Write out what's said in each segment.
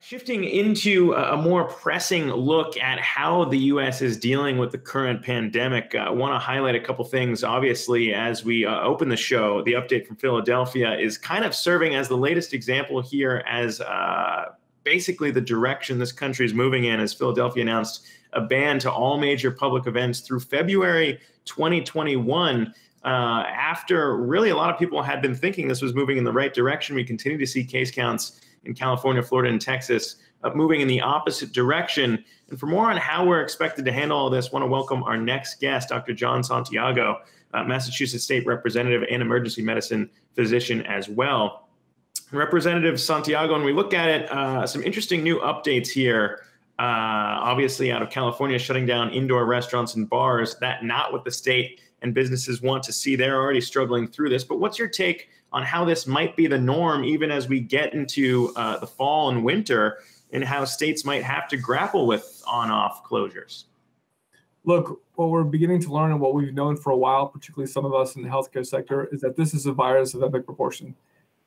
Shifting into a more pressing look at how the U.S. is dealing with the current pandemic, I want to highlight a couple things. Obviously, as we open the show, the update from Philadelphia is kind of serving as the latest example here as basically the direction this country is moving in, as Philadelphia announced a ban to all major public events through February 2021. After really a lot of people had been thinking this was moving in the right direction, we continue to see case counts in California, Florida, and Texas moving in the opposite direction. And for more on how we're expected to handle all this, I want to welcome our next guest, Dr. Jon Santiago, Massachusetts State Representative and emergency medicine physician as well. Representative Santiago, when we look at it, some interesting new updates here. Obviously, out of California, shutting down indoor restaurants and bars, that not what the state and businesses want to see. They're already struggling through this. But what's your take on how this might be the norm, even as we get into the fall and winter, and how states might have to grapple with on-off closures? Look, what we're beginning to learn and what we've known for a while, particularly some of us in the healthcare sector, is that this is a virus of epic proportion.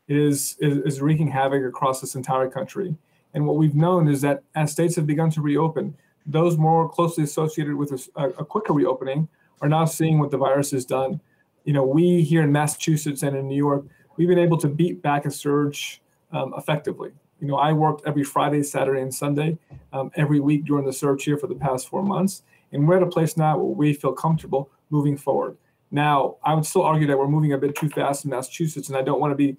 It is wreaking havoc across this entire country. And what we've known is that as states have begun to reopen, those more closely associated with a quicker reopening are now seeing what the virus has done. You know, we here in Massachusetts and in New York, we've been able to beat back a surge effectively. You know, I worked every Friday, Saturday, and Sunday every week during the surge here for the past 4 months. And we're at a place now where we feel comfortable moving forward. Now, I would still argue that we're moving a bit too fast in Massachusetts, and I don't want to be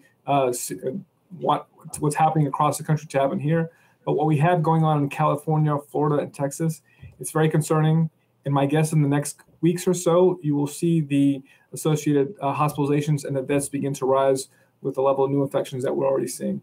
what's happening across the country to happen here. But what we have going on in California, Florida, and Texas, it's very concerning. And my guess in the next weeks or so, you will see the associated hospitalizations and the deaths begin to rise with the level of new infections that we're already seeing.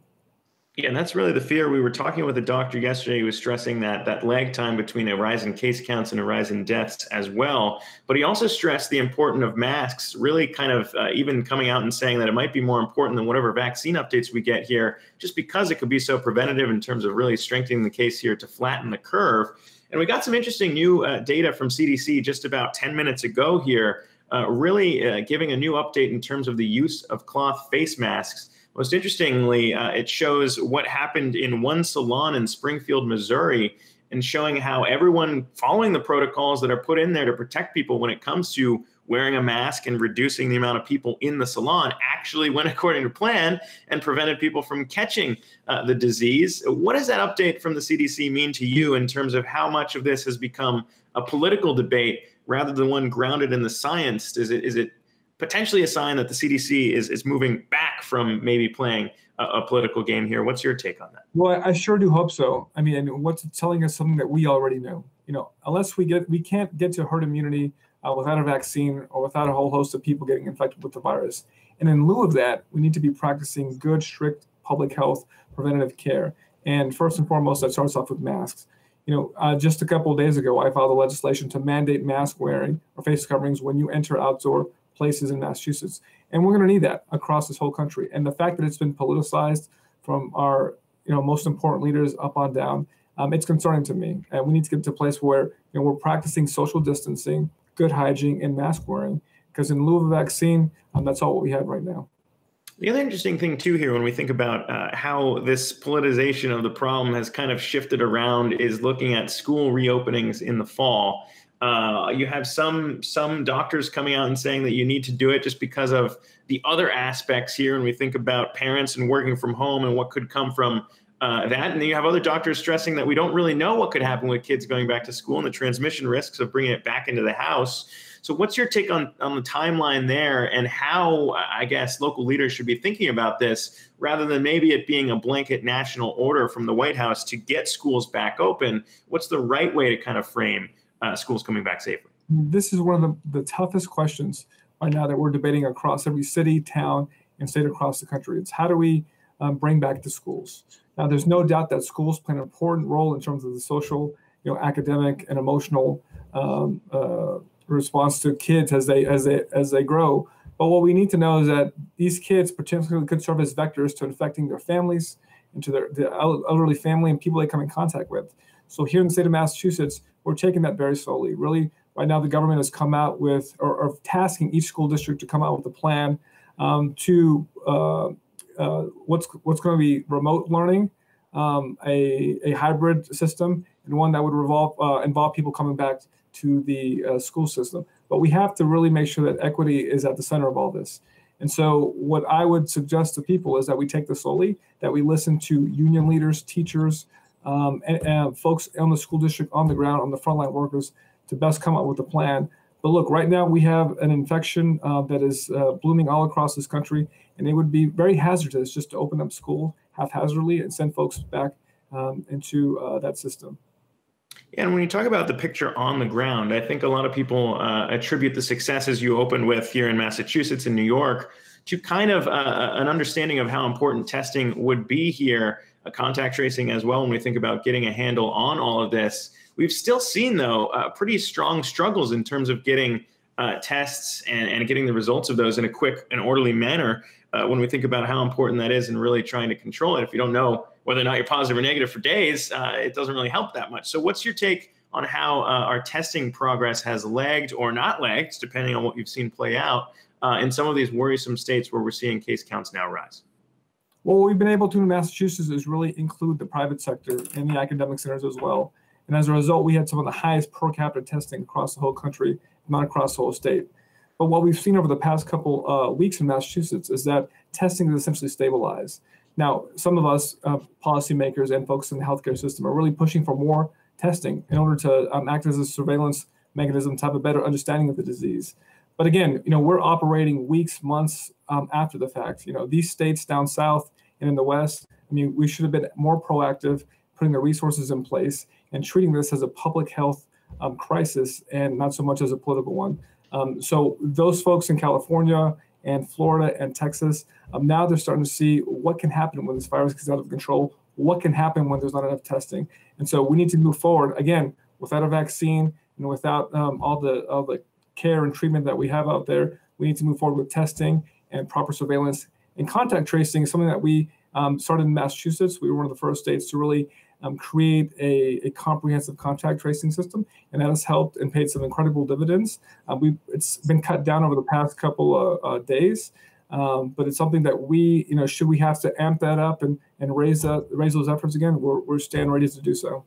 Yeah, and that's really the fear. We were talking with a doctor yesterday who was stressing that lag time between a rise in case counts and a rise in deaths as well. But he also stressed the importance of masks, really kind of even coming out and saying that it might be more important than whatever vaccine updates we get here, just because it could be so preventative in terms of really strengthening the case here to flatten the curve. And we got some interesting new data from CDC just about 10 minutes ago here, really giving a new update in terms of the use of cloth face masks. Most interestingly, it shows what happened in one salon in Springfield, Missouri, and showing how everyone following the protocols that are put in there to protect people when it comes to wearing a mask and reducing the amount of people in the salon actually went according to plan and prevented people from catching the disease. What does that update from the CDC mean to you in terms of how much of this has become a political debate rather than one grounded in the science? Is it potentially a sign that the CDC is moving back from maybe playing a political game here? What's your take on that? Well, I sure do hope so. I mean, and what's telling us something that we already know. You know, unless we can't get to herd immunity without a vaccine or without a whole host of people getting infected with the virus. And in lieu of that, we need to be practicing good, strict public health preventative care. And first and foremost, that starts off with masks. You know, just a couple of days ago, I filed a legislation to mandate mask wearing or face coverings when you enter outdoor places in Massachusetts. And we're going to need that across this whole country. And the fact that it's been politicized from our most important leaders up on down, it's concerning to me. And we need to get to a place where we're practicing social distancing, good hygiene, and mask wearing. Because in lieu of a vaccine, that's all what we have right now. The other interesting thing, too, here, when we think about how this politicization of the problem has kind of shifted around, is looking at school reopenings in the fall. You have some doctors coming out and saying that you need to do it just because of the other aspects here. And we think about parents and working from home and what could come from that. And then you have other doctors stressing that we don't really know what could happen with kids going back to school and the transmission risks of bringing it back into the house. So what's your take on the timeline there, and how, I guess, local leaders should be thinking about this rather than maybe it being a blanket national order from the White House to get schools back open? What's the right way to kind of frame schools coming back safely? This is one of the toughest questions right now that we're debating across every city, town, and state across the country. It's how do we bring back the schools? Now, there's no doubt that schools play an important role in terms of the social, academic, and emotional response to kids as they grow. But what we need to know is that these kids potentially could serve as vectors to infecting their families and to their elderly family and people they come in contact with. So here in the state of Massachusetts, we're taking that very slowly. Really, right now, the government has come out with, or tasking each school district to come out with a plan to what's going to be remote learning, a hybrid system and one that would involve people coming back to the school system. But we have to really make sure that equity is at the center of all this. And so what I would suggest to people is that we take this slowly, that we listen to union leaders, teachers, and folks on the school district, on the ground, on the frontline workers to best come up with a plan. But look, right now we have an infection that is blooming all across this country, and it would be very hazardous just to open up school haphazardly and send folks back into that system. Yeah, and when you talk about the picture on the ground, I think a lot of people attribute the successes you opened with here in Massachusetts and New York to kind of an understanding of how important testing would be here, contact tracing as well, when we think about getting a handle on all of this. We've still seen, though, pretty strong struggles in terms of getting tests and getting the results of those in a quick and orderly manner when we think about how important that is and really trying to control it. If you don't know whether or not you're positive or negative for days, it doesn't really help that much. So what's your take on how our testing progress has lagged or not lagged, depending on what you've seen play out in some of these worrisome states where we're seeing case counts now rise? Well, what we've been able to in Massachusetts is really include the private sector and the academic centers as well. And as a result, we had some of the highest per capita testing across the whole country, not across the whole state. But what we've seen over the past couple weeks in Massachusetts is that testing is essentially stabilized. Now, some of us policymakers and folks in the healthcare system are really pushing for more testing in order to act as a surveillance mechanism to have a better understanding of the disease. But again, we're operating weeks, months after the fact. These states down south and in the West, we should have been more proactive, putting the resources in place and treating this as a public health crisis and not so much as a political one. So those folks in California and Florida and Texas, now they're starting to see what can happen when this virus gets out of control, what can happen when there's not enough testing. And so we need to move forward, again, without a vaccine and without all the care and treatment that we have out there. We need to move forward with testing and proper surveillance. And contact tracing is something that we started in Massachusetts. We were one of the first states to really create a comprehensive contact tracing system, and that has helped and paid some incredible dividends. It's been cut down over the past couple of days, but it's something that we, should we have to amp that up and raise those efforts again, we're standing ready to do so.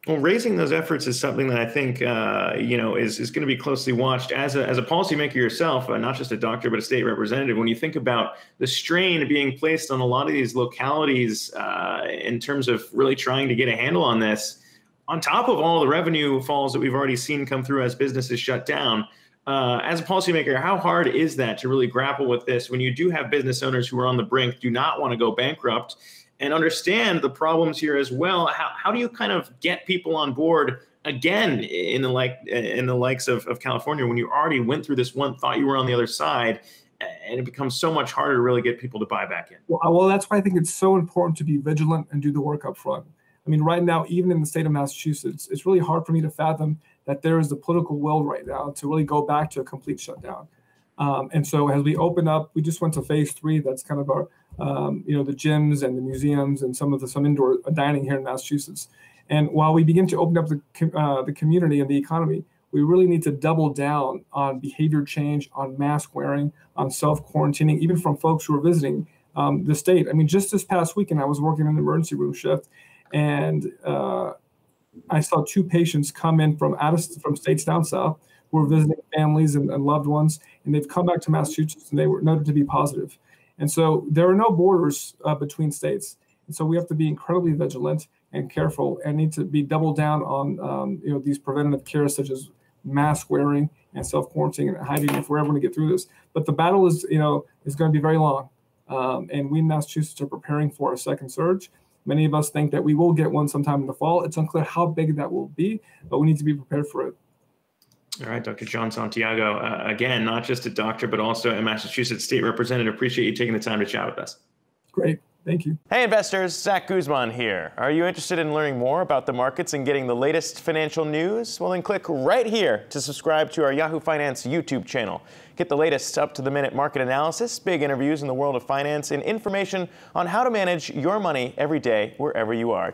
Well, raising those efforts is something that I think, is going to be closely watched as a policymaker yourself, not just a doctor, but a state representative. When you think about the strain being placed on a lot of these localities in terms of really trying to get a handle on this, on top of all the revenue falls that we've already seen come through as businesses shut down, as a policymaker, how hard is that to really grapple with this when you do have business owners who are on the brink, do not want to go bankrupt, and understand the problems here as well? How do you kind of get people on board again in the likes of California when you already went through this one, thought you were on the other side, and it becomes so much harder to really get people to buy back in? Well, that's why I think it's so important to be vigilant and do the work up front. Right now, even in the state of Massachusetts, it's really hard for me to fathom that there is the political will right now to really go back to a complete shutdown. And so as we open up, we just went to phase 3. That's kind of our the gyms and the museums and some indoor dining here in Massachusetts. And while we begin to open up the community and the economy, we really need to double down on behavior change, on mask wearing, on self-quarantining, even from folks who are visiting the state. Just this past weekend, I was working in the emergency room shift, and I saw 2 patients come in from states down south who were visiting families and loved ones, and they've come back to Massachusetts, and they were noted to be positive. And so there are no borders between states. And so we have to be incredibly vigilant and careful and need to be double down on these preventative care such as mask wearing and self-quarantining and hiding if we're ever going to get through this. But the battle is going to be very long. And we in Massachusetts are preparing for a second surge. Many of us think that we will get one sometime in the fall. It's unclear how big that will be, but we need to be prepared for it. All right, Dr. Jon Santiago, again, not just a doctor, but also a Massachusetts state representative. Appreciate you taking the time to chat with us. Great. Thank you. Hey, investors. Zack Guzman here. Are you interested in learning more about the markets and getting the latest financial news? Well, then click right here to subscribe to our Yahoo Finance YouTube channel. Get the latest up-to-the-minute market analysis, big interviews in the world of finance, and information on how to manage your money every day wherever you are.